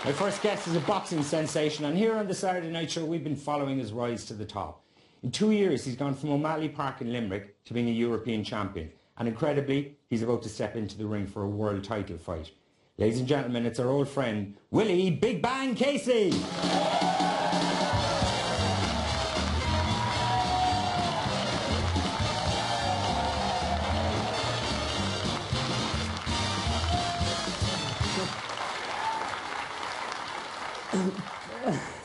My first guest is a boxing sensation, and here on the Saturday Night Show we've been following his rise to the top. In 2 years he's gone from O'Malley Park in Limerick to being a European champion, and incredibly he's about to step into the ring for a world title fight. Ladies and gentlemen, it's our old friend Willie Big Bang Casey!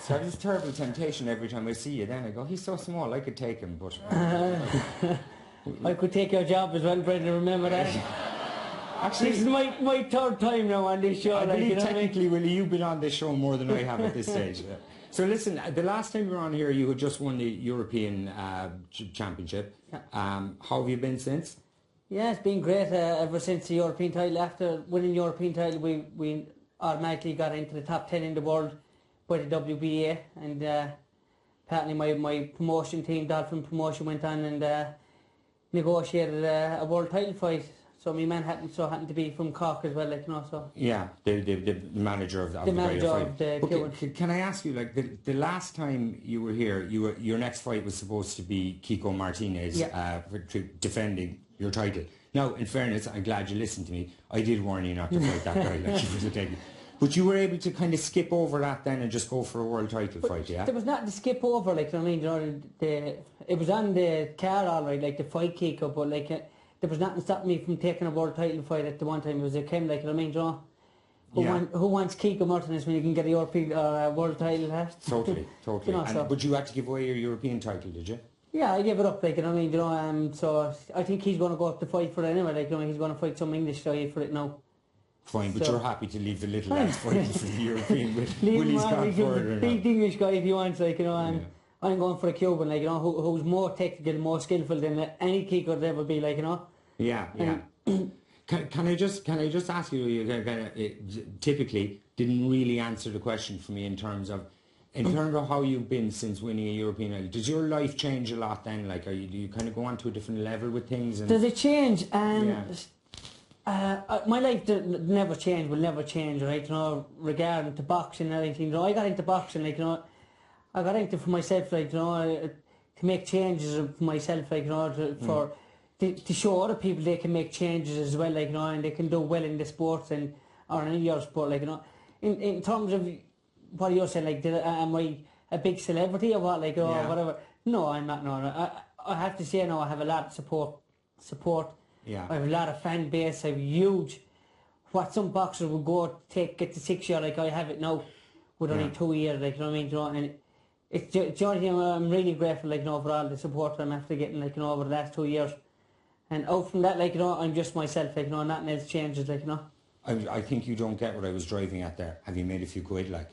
So this terrible temptation every time I see you. Then I go, he's so small, I could take him, but... I could take your job as well, Brendan, remember that? Actually, this is my third time now on this show. I like, believe you know technically, Willie, you've been on this show more than I have at this stage. So listen, the last time you were on here, you had just won the European Championship. How have you been since? Yeah, it's been great ever since the European title. After winning the European title, we automatically got into the top 10 in the world by the WBA, and apparently my promotion team, Dolphin Promotion, went on and negotiated a world title fight. So my man happened to be from Cork as well, like, you know, so... Yeah, the manager of the fight. Can I ask you, like, the last time you were here, your next fight was supposed to be Kiko Martinez, defending your title. Now, in fairness, I'm glad you listened to me. I did warn you not to fight that guy, like, you was taking. But you were able to kind of skip over that then and just go for a world title fight, yeah? There was nothing to skip over, like, you know what I mean? You know, it was on the card, all right, like the fight Kiko, but like there was nothing stopping me from taking a world title fight at the one time. It was a came, like, you know what I mean, you know? Who wants Kiko Martinez when you can get a European world title? Huh? Totally. You know, and, but you had to give away your European title, did you? Yeah, I gave it up, like, you know what I mean? You know, so I think he's going to go up to fight for it anyway, like, you know, he's going to fight some English guy for it now. Fine, but you're happy to leave the little lads fighting for the European. Willie's gone further. Big English guy if he wants, like, you know, I'm going for a Cuban, like, you know, who's more technical, more skillful than any Kiko would ever be, like, you know. Yeah. Can I just ask you? Typically, didn't really answer the question for me in terms of how you've been since winning a European title. Does your life change a lot then? Like, do you kind of go on to a different level with things? And does it change? My life never changed, will never change, right? You know, regarding to boxing and everything. You know, I got into boxing, like, you know, I got into it for myself, like, you know, to make changes for myself, like, you know, to show other people they can make changes as well, like, you know, and they can do well in the sports and or in any other sport, like, you know. In terms of what you're saying, like, am I a big celebrity or what, like, or whatever? No, I'm not. No, I have to say, no, I have a lot of support. Yeah. I have a lot of fan base. I have huge. What some boxers would go get to 6 years, like I have it now, with only 2 years, like, you know what I mean? You know, and it's Johnny, I'm really grateful, like, you know, for all the support I'm after getting, like, you know, over the last 2 years. And out from that, like, you know, I'm just myself, like, you know, nothing else changes, like, you know. I think you don't get what I was driving at there. Have you made a few quid, like?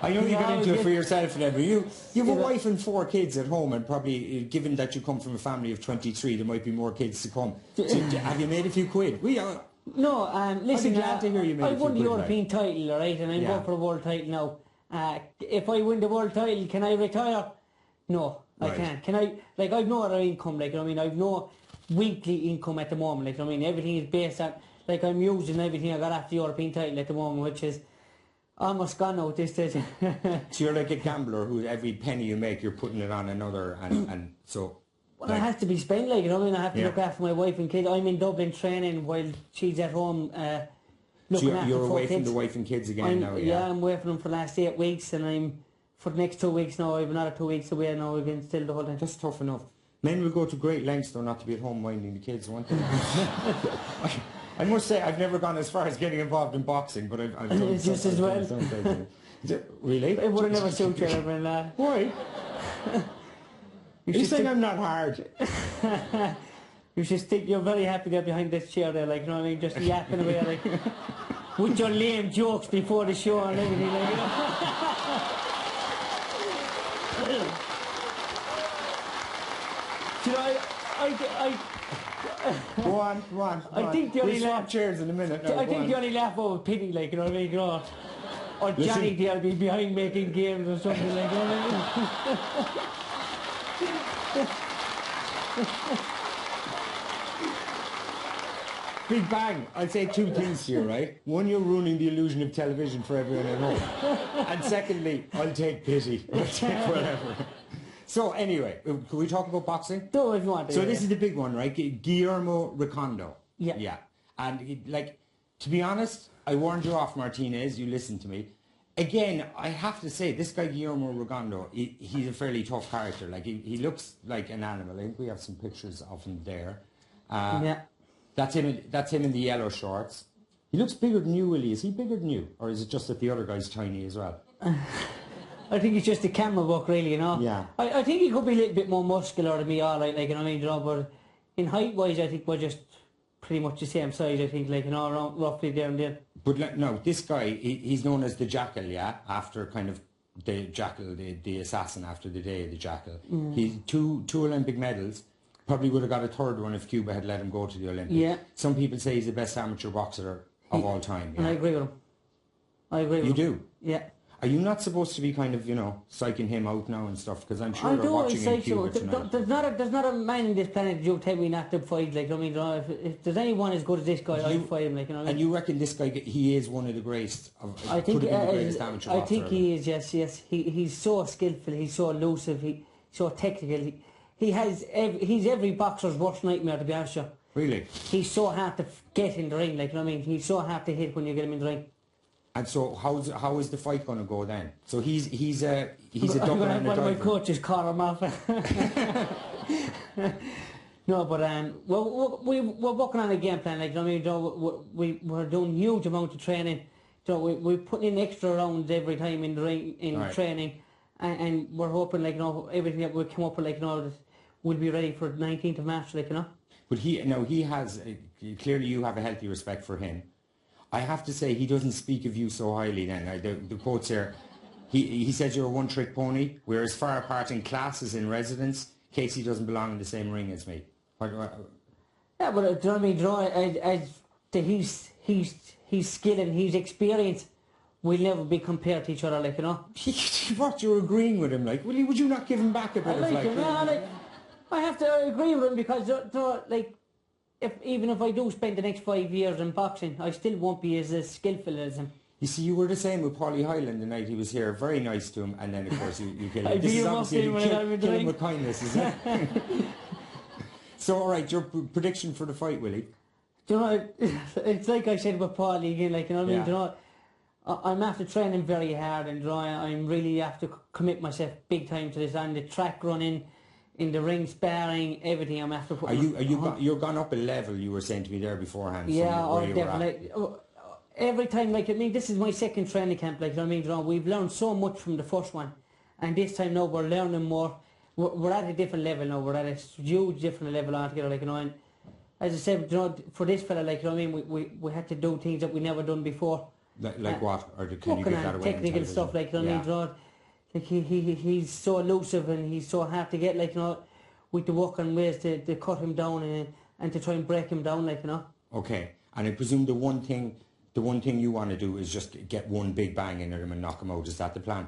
I know you got into it for yourself and everything. You have a wife and 4 kids at home, and probably, given that you come from a family of 23, there might be more kids to come. So, have you made a few quid? No, listen, glad to hear you made I won the European title, right, and I'm going for a world title now. If I win the world title, can I retire? No, I can't. Can I? Like, I've no other income, like, you know what I mean? I've no weekly income at the moment, like, you know what I mean? Everything is based on, like, I'm using everything I got after the European title at the moment, which is almost gone out this stage. So you're like a gambler who every penny you make, you're putting it on another, and so... Well, like, I have to be spent, like, you know what I mean? I have to look after my wife and kids. I'm in Dublin training while she's at home looking after you're away kids. From the wife and kids again now, yeah? I'm away from them for the last 8 weeks, and I'm, for the next 2 weeks now, I have another 2 weeks away now, we've been still the whole time. That's tough enough. Men will go to great lengths, though, not to be at home minding the kids, won't they? I must say, I've never gone as far as getting involved in boxing, but I've done it's just as well. Really? It would have never suited you, everyone, lad. Why? You saying I'm not hard? You should think you're very happy there behind this chair there, like, you know what I mean? Just yapping away, like, with your lame jokes before the show and everything, like, you know. You know, Go on. I think the only swap chairs in a minute. No, I think you only laugh over pity, like, you know what I mean? You know, or Johnny there'll be behind making games or something, like, you know what I mean? Big Bang, I'll say two things to you, right? One, you're ruining the illusion of television for everyone at home. And secondly, I'll take pity. I'll take whatever. So anyway, can we talk about boxing? Do if you want to. So this is the big one, right? Guillermo Ricondo. Yeah. Yeah. And to be honest, I warned you off, Martinez. You listened to me. Again, I have to say, this guy Guillermo Ricondo, he's a fairly tough character. Like he looks like an animal. I think we have some pictures of him there. Yeah. That's him in the yellow shorts. He looks bigger than you, Willie. Is he bigger than you, or is it just that the other guy's tiny as well? I think it's just the camera work, really, you know. Yeah. I think he could be a little bit more muscular than me, all right, like, you know what I mean, you know, but in height-wise, I think we're just pretty much the same size, I think, like, you know, around, roughly there and there. But like, no, this guy, he's known as the Jackal, yeah, after kind of the Jackal, the assassin after the day of the Jackal. He's two Olympic medals. Probably would have got a third one if Cuba had let him go to the Olympics. Yeah. Some people say he's the best amateur boxer of all time. Yeah. And I agree with him. I agree with him. You do? Yeah. Are you not supposed to be kind of, you know, psyching him out now and stuff? Because I'm sure they're watching in Cuba tonight. There's not a man in this planet who tell me not to fight. Like, I mean, if there's anyone as good as this guy, I'd fight him. Like, you know. And you reckon this guy, he is one of the greatest? I think could have been the greatest amateur boxer. I think he is. Yes. He's so skillful. He's so elusive. He's so technical. He's every boxer's worst nightmare, to be honest with you. Really? He's so hard to get in the ring. Like, you know what I mean. He's so hard to hit when you get him in the ring. And so how is the fight going to go then? So he's a double and a one of my diver. coaches caught him off. No, but we're working on a game plan. Like, you know, we're doing huge amount of training. So we're putting in extra rounds every time in the ring in training, and we're hoping, like, you know, everything that we come up with, like, you know, that we'll be ready for the 19th of March, like, you know. But he has clearly you have a healthy respect for him. I have to say, he doesn't speak of you so highly then. The quote's here. He says you're a one-trick pony. We're as far apart in class as in residence. Casey doesn't belong in the same ring as me. Yeah, but do you know what I mean? Do you know, his skill and his experience will never be compared to each other, like, you know. What, you're agreeing with him? Like, would you not give him back a bit of like... Him, yeah, like, I have to agree with him because, like... Even if I do spend the next 5 years in boxing, I still won't be as skillful as him. You see, you were the same with Paulie Hyland the night he was here. Very nice to him, and then of course you killed him. This is obviously kill him with kindness, is it? So, all right, your prediction for the fight, Willie? Do you know, it's like I said with Paulie again. Like, you know what I mean? Do you know, I'm after training very hard, and I'm really have to commit myself big time to this. And the track running, in the ring, sparring, everything I'm after. You're gone up a level, you were saying to me there beforehand. Yeah, definitely. Every time, like, I mean, this is my second training camp, like, you know what I mean, you know, we've learned so much from the first one, and this time now we're learning more. We're at a different level now. We're at a huge different level altogether, like, you know. And as I said, you know, for this fella, like, you know what I mean, we had to do things that we never done before. Like what? Or can you give that away? Technical stuff, like, you know what I mean, you know. Like, he's so elusive and he's so hard to get, like, you know, with the work and ways to cut him down and to try and break him down, like, you know. Okay, and I presume the one thing you want to do is just get one big bang in him and knock him out. Is that the plan?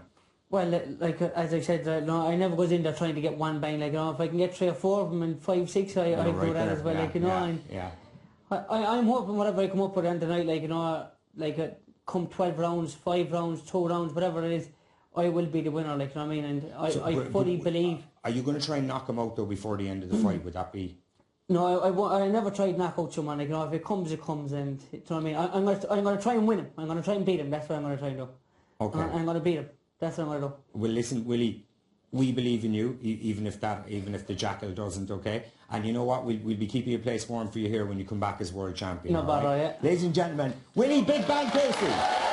Well, like, as I said, no, I never goes in there trying to get one bang, like, you know. If I can get 3 or 4 of them and 5, 6, I do that as well, like, you know. I'm hoping whatever I come up with on tonight, like, you know, like, come 12 rounds, 5 rounds, 2 rounds, whatever it is, I will be the winner, like, you know what I mean, and I fully believe. Are you going to try and knock him out though before the end of the fight? Would that be? No, I never tried knock out someone. Like, you know, if it comes, it comes, and you know what I mean. I'm going to try and win him. I'm going to try and beat him. That's what I'm going to try and do. Okay. I'm going to beat him. That's what I'm going to do. Well, listen, Willie, we believe in you, even if the Jackal doesn't. Okay, and you know what? We'll be keeping a place warm for you here when you come back as world champion. No bother, right? yeah. Ladies and gentlemen, Willie Big Bang Casey.